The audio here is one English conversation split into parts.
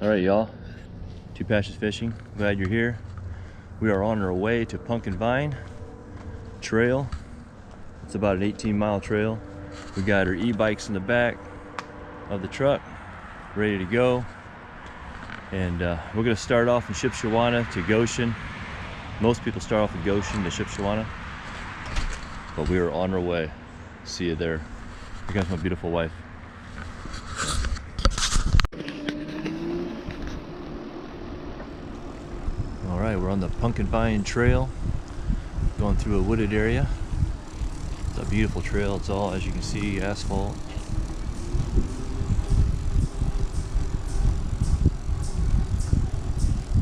All right, y'all. Two Passions Fishing. Glad you're here. We are on our way to Pumpkinvine Trail. It's about an 18-mile trail. We got our e-bikes in the back of the truck, ready to go. And we're gonna start off in Shipshewana to Goshen. Most people start off in Goshen to Shipshewana, but we are on our way. See you there. Here comes my beautiful wife. All right, we're on the Pumpkinvine Trail, going through a wooded area. It's a beautiful trail. It's all, as you can see, asphalt.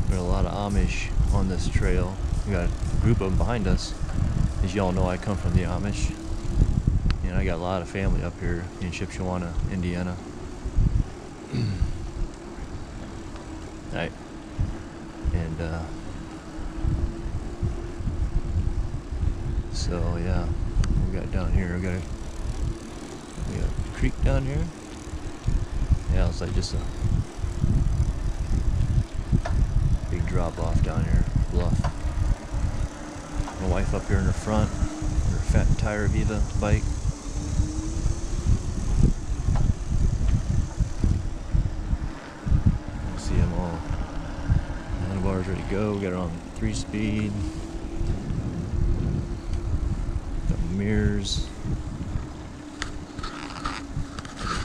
There are a lot of Amish on this trail. We got a group of them behind us. As y'all know, I come from the Amish, and I got a lot of family up here in Shipshewana, Indiana. Right. And so yeah, we got down here. We got a creek down here. Yeah, it's like just a big drop off down here, bluff. My wife up here in the front, her fat tire Viva bike. See them all. Handlebars ready to go. We got it on 3-speed. Got mirrors.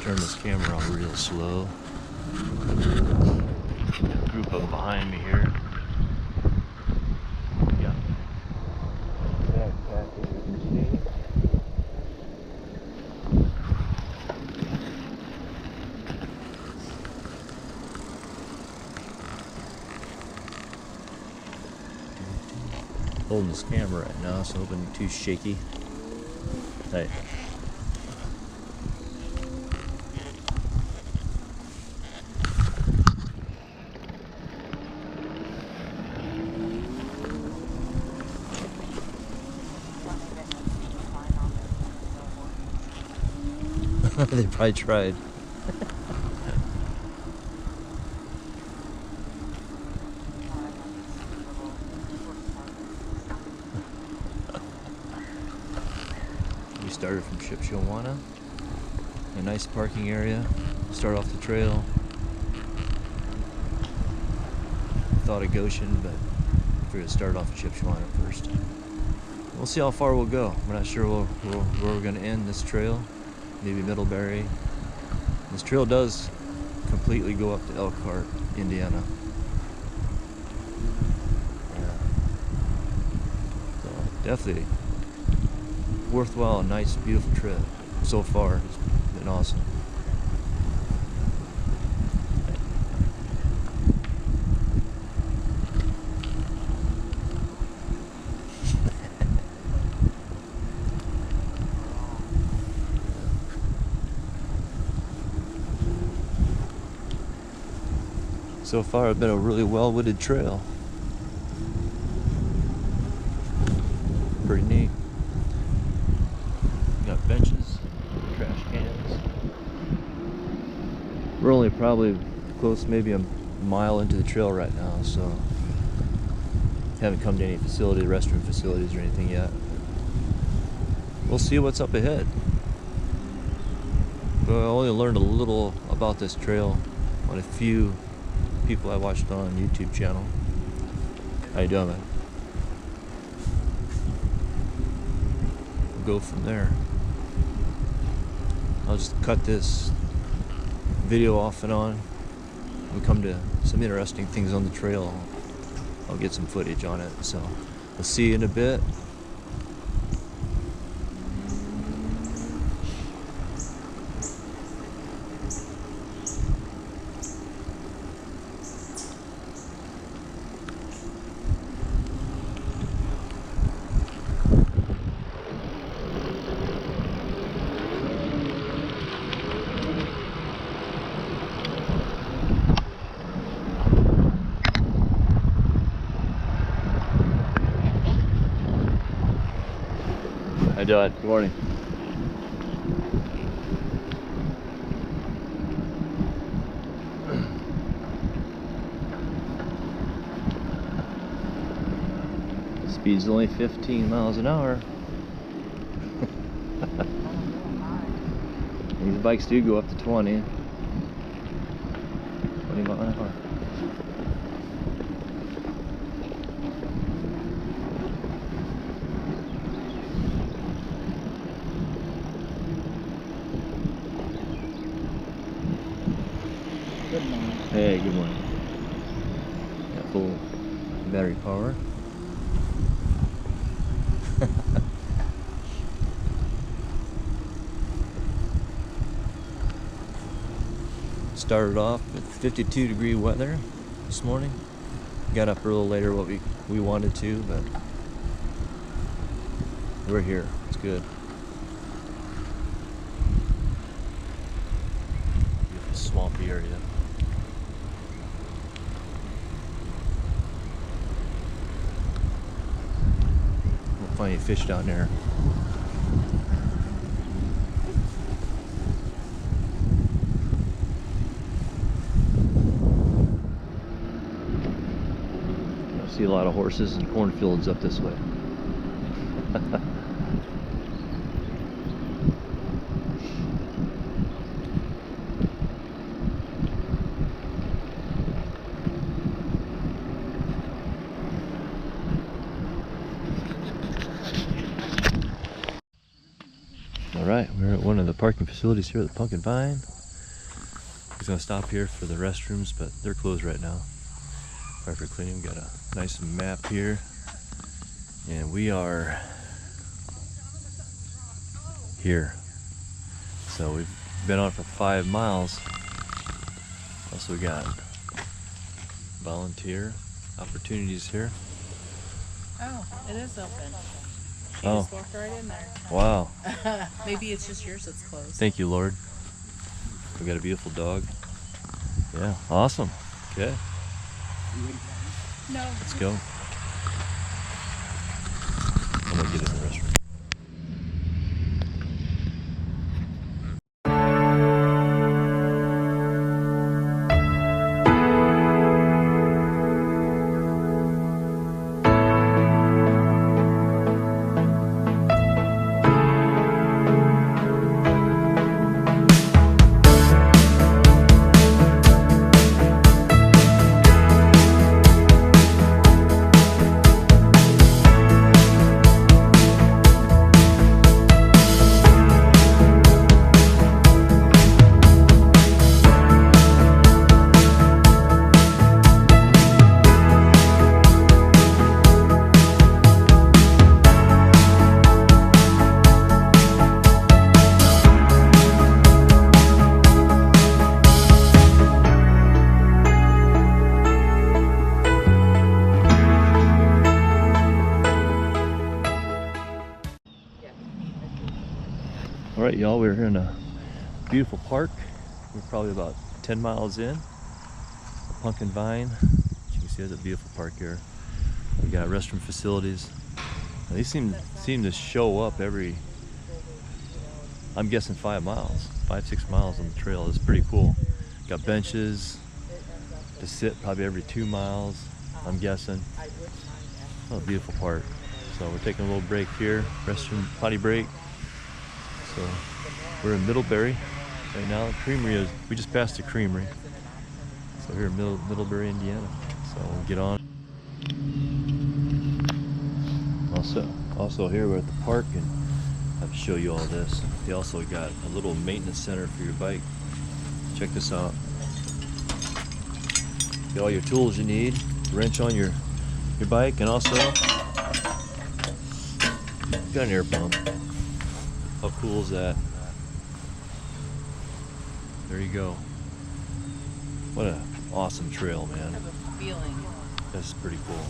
Turn this camera on real slow. A group of them behind me here. Yeah. Backpack as you can see. Holding this camera right now, so hoping it's too shaky. Hey. They probably tried. We started from Shipshewana, a nice parking area. Start off the trail. Thought of Goshen, but we're gonna start off at Shipshewana first. We'll see how far we'll go. We're not sure where we're gonna end this trail. Maybe Middlebury. This trail does completely go up to Elkhart, Indiana. Yeah. So definitely worthwhile, nice, beautiful trip. So far, it's been awesome. So far, it's been a really well-wooded trail. Pretty neat. Got benches, trash cans. We're only probably close, maybe a mile into the trail right now, so haven't come to any facility, restroom facilities or anything yet. We'll see what's up ahead. But I only learned a little about this trail on a few people I watched on YouTube channel. How you doing, man? We'll go from there. I'll just cut this video off and on. We'll come to some interesting things on the trail. I'll get some footage on it. So we'll see you in a bit. How you doing? Good morning. Speed's only 15 miles an hour. These bikes do go up to 20 miles an hour. Good morning. Hey, good morning. Got full battery power. Started off with 52-degree weather this morning. Got up a little later what we wanted to, but we're here. It's good. Beautiful swampy area. We'll find any fish down there. See a lot of horses and cornfields up this way. Alright, we're at one of the parking facilities here at the Pumpkinvine. He's gonna stop here for the restrooms, but they're closed right now. Right for cleaning. Got a nice map here, and we are here. So we've been on for 5 miles. Also, we got volunteer opportunities here. Oh, it is open. She Oh. just walked right in there. Wow. Maybe it's just yours that's closed. Thank you, Lord. We got a beautiful dog. Yeah, awesome. Okay. No. Let's go. I'm gonna get in the restroom. Alright, y'all, we're in a beautiful park. We're probably about 10 miles in. Pumpkinvine. As you can see, there's a beautiful park here. We got restroom facilities. Now, these seem to show up every, I'm guessing 5 miles, 5-6 miles on the trail. It's pretty cool. Got benches to sit probably every 2 miles, I'm guessing. Oh, beautiful park. So we're taking a little break here, restroom potty break. So we're in Middlebury right now. The creamery is, we just passed the creamery. So we're in Middlebury, Indiana. So we'll get on. Also here we're at the park, and I have to show you all this. They also got a little maintenance center for your bike. Check this out. Get all your tools you need, wrench on your bike, and also got an air pump. How cool is that? There you go. What an awesome trail, man. I have a feeling. That's pretty cool.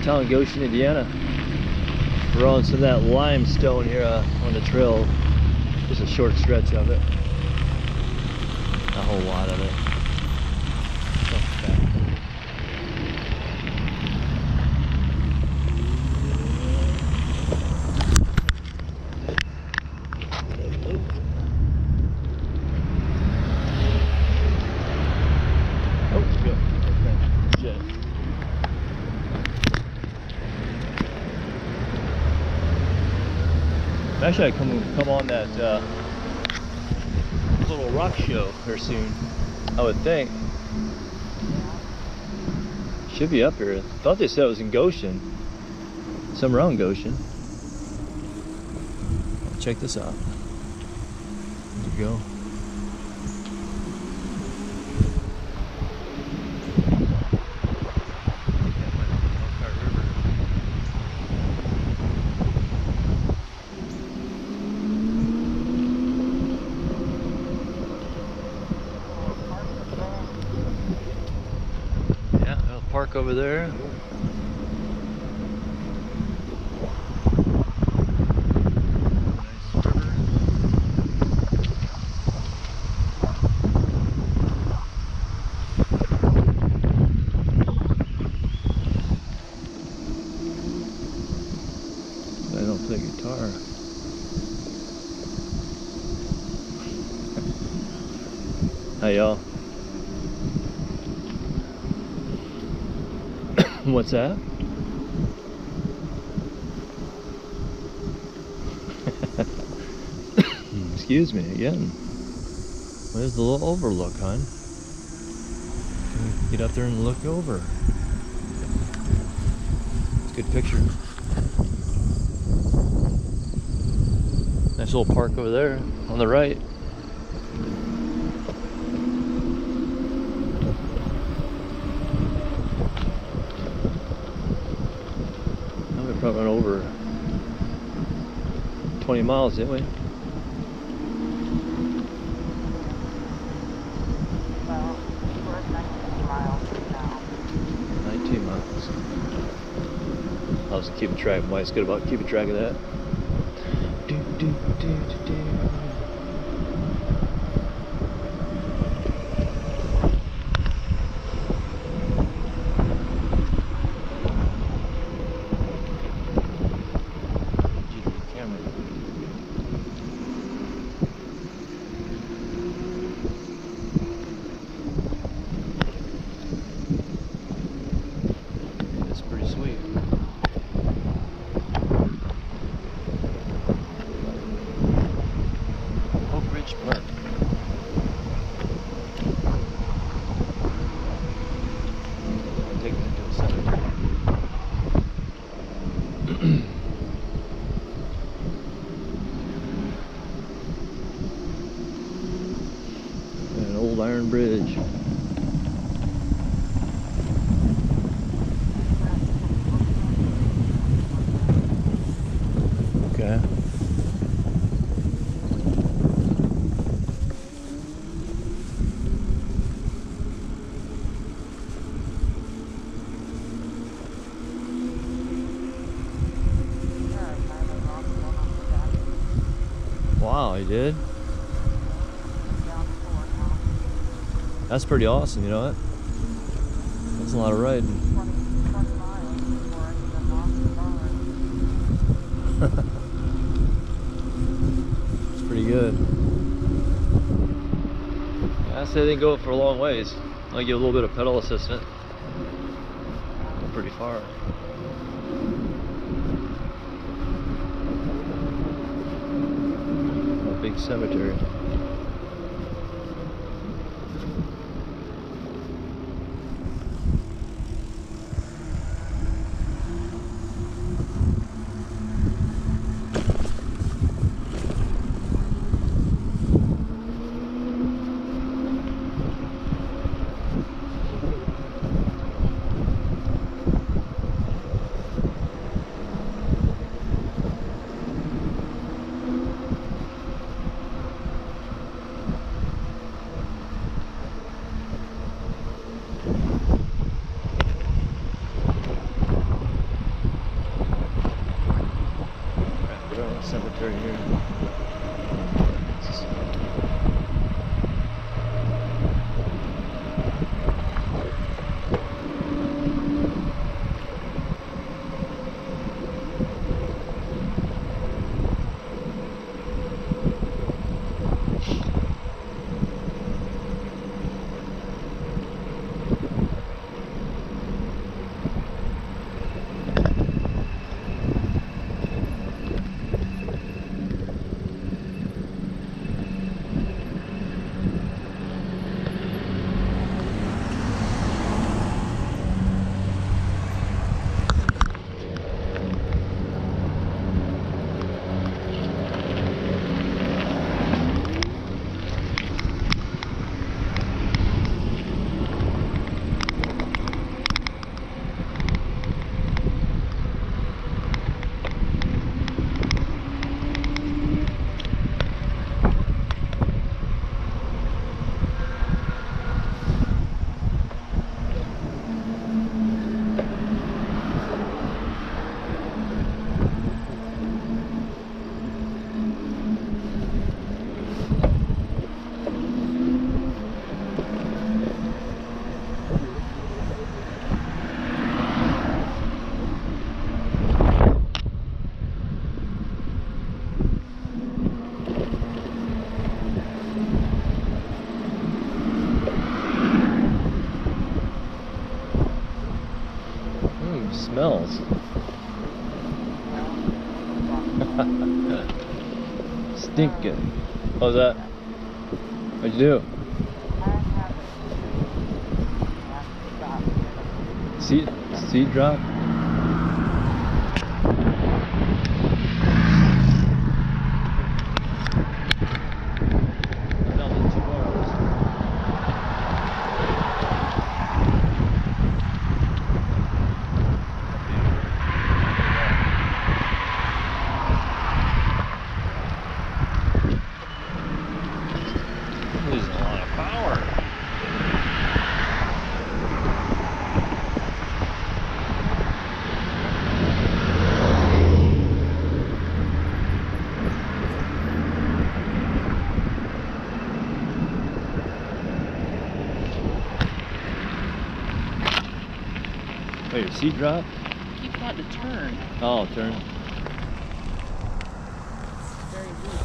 downtown Goshen, Indiana. We're on some of that limestone here on the trail. Just a short stretch of it. A whole lot of it. Actually, I come on that little rock show here soon, I would think. Should be up here. I thought they said it was in Goshen. Somewhere around Goshen. Check this out. There you go. Park over there. Nice river. I don't play guitar. Hi y'all. What's that? Excuse me again. Where's the little overlook, hon? Get up there and look over. It's a good picture. Nice little park over there on the right. Probably went over 20 miles, didn't we? Well, we're at 19 miles now. 19 miles. I was keeping track. My wife's good about keeping track of that. An old iron bridge. Okay. Wow, he did? That's pretty awesome, you know what? That's a lot of riding. 20 miles before I even lost the bar. It's pretty good. I say they go for a long ways. I'll give a little bit of pedal assistance. Go pretty far. A big cemetery. cemetery here. Smells. Stinking. What was that? What'd you do? Seed drop? Losing a lot of power. Wait, your seat dropped? Keep wanting to turn. Oh, turn. It's very weak.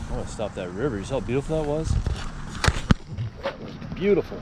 I want to stop that river. You saw how beautiful that was? Beautiful.